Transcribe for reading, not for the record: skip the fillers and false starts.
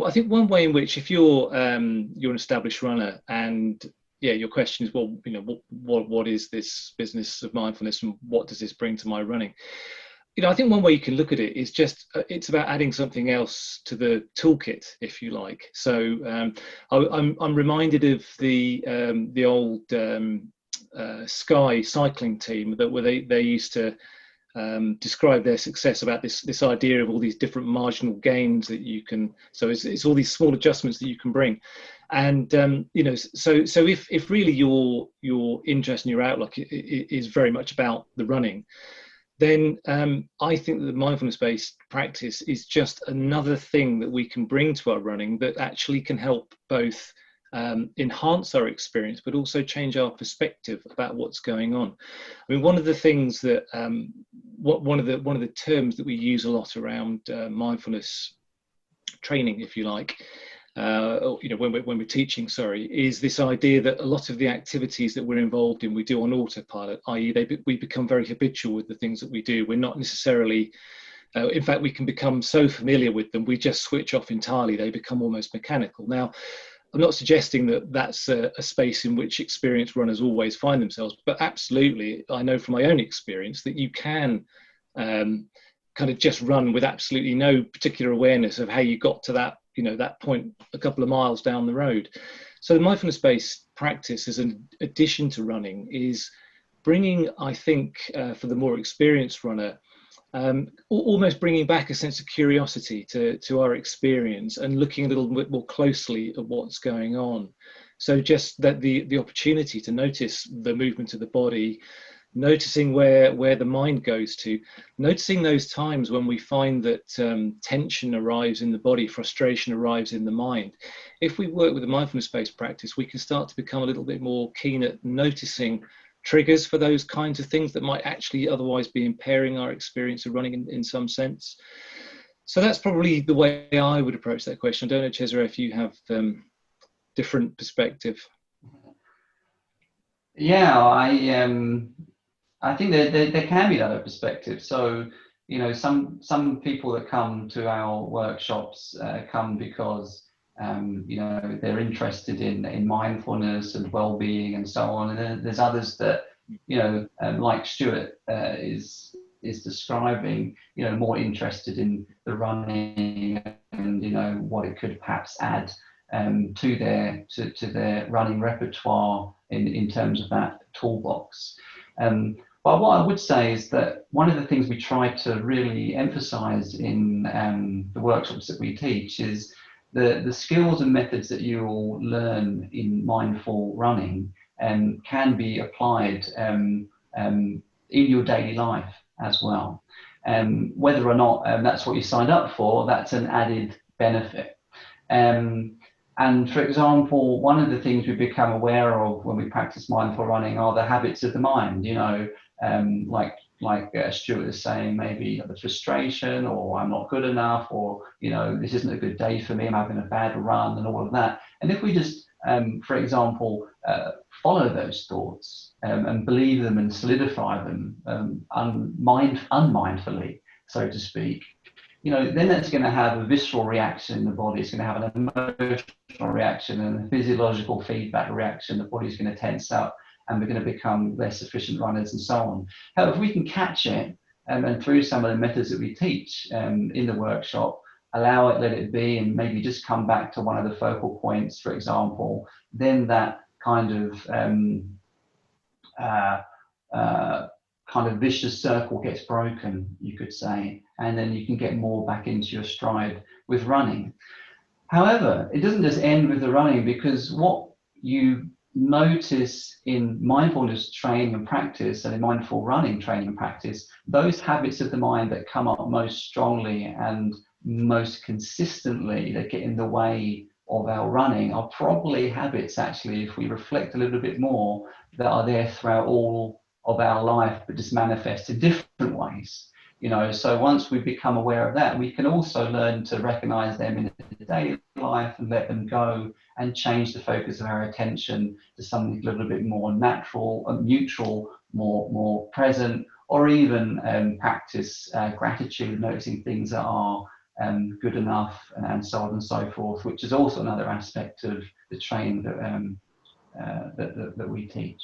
I think one way in which, if you're an established runner, and yeah, your question is, well, you know, what is this business of mindfulness, and what does this bring to my running? You know, I think one way you can look at it is just it's about adding something else to the toolkit, if you like. So I'm reminded of the old Sky cycling team that where they used to describe their success about this idea of all these different marginal gains that you can. So it's all these small adjustments that you can bring, and you know, so if really your interest and your outlook is very much about the running, then I think that the mindfulness-based practice is just another thing that we can bring to our running that actually can help both enhance our experience, but also change our perspective about what's going on. I mean, one of the things that one of the terms that we use a lot around mindfulness training, if you like, you know, when we're teaching, is this idea that a lot of the activities that we're involved in, we do on autopilot, i.e. we become very habitual with the things that we do. We're not necessarily, in fact, we can become so familiar with them, we just switch off entirely. They become almost mechanical. Now, I'm not suggesting that that's a space in which experienced runners always find themselves, but absolutely, I know from my own experience that you can kind of just run with absolutely no particular awareness of how you got to that, you know, that point a couple of miles down the road. So the mindfulness-based practice as an addition to running is bringing, I think, for the more experienced runner, almost bringing back a sense of curiosity to our experience and looking a little bit more closely at what's going on. So just that the opportunity to notice the movement of the body, noticing where the mind goes to, noticing those times when we find that tension arrives in the body, frustration arrives in the mind. If we work with a mindfulness-based practice, we can start to become a little bit more keen at noticing triggers for those kinds of things that might actually otherwise be impairing our experience of running in some sense. So that's probably the way I would approach that question. I don't know, Cesare, if you have different perspective. Yeah, I think there can be other perspectives. So, you know, some people that come to our workshops come because you know, they're interested in mindfulness and well-being and so on. And then there's others that, you know, like Stuart is describing, you know, more interested in the running and, you know, what it could perhaps add to their running repertoire in terms of that toolbox. But what I would say is that one of the things we try to really emphasize in the workshops that we teach is the skills and methods that you will learn in mindful running can be applied in your daily life as well. Whether or not that's what you signed up for, that's an added benefit. And for example, one of the things we become aware of when we practice mindful running are the habits of the mind, you know, like Stuart is saying, maybe the frustration, or I'm not good enough, or, you know, this isn't a good day for me, I'm having a bad run, and all of that. And if we just, for example, follow those thoughts and believe them and solidify them unmindfully, so to speak, you know, then that's going to have a visceral reaction in the body. It's going to have an emotional reaction and a physiological feedback reaction. The body's going to tense up, and we're going to become less efficient runners and so on. However, if we can catch it, and through some of the methods that we teach in the workshop, allow it, let it be, and maybe just come back to one of the focal points, for example, then that kind of vicious circle gets broken, you could say, and then you can get more back into your stride with running. However, it doesn't just end with the running, because what you notice in mindfulness training and practice, and in mindful running training and practice, those habits of the mind that come up most strongly and most consistently that get in the way of our running are probably habits, actually, if we reflect a little bit more, that are there throughout all of our life, but just manifest in different ways. You know, so once we become aware of that, we can also learn to recognize them in daily life and let them go, and change the focus of our attention to something a little bit more natural and neutral, more present, or even practice gratitude, noticing things that are good enough, and so on and so forth, which is also another aspect of the training that we teach.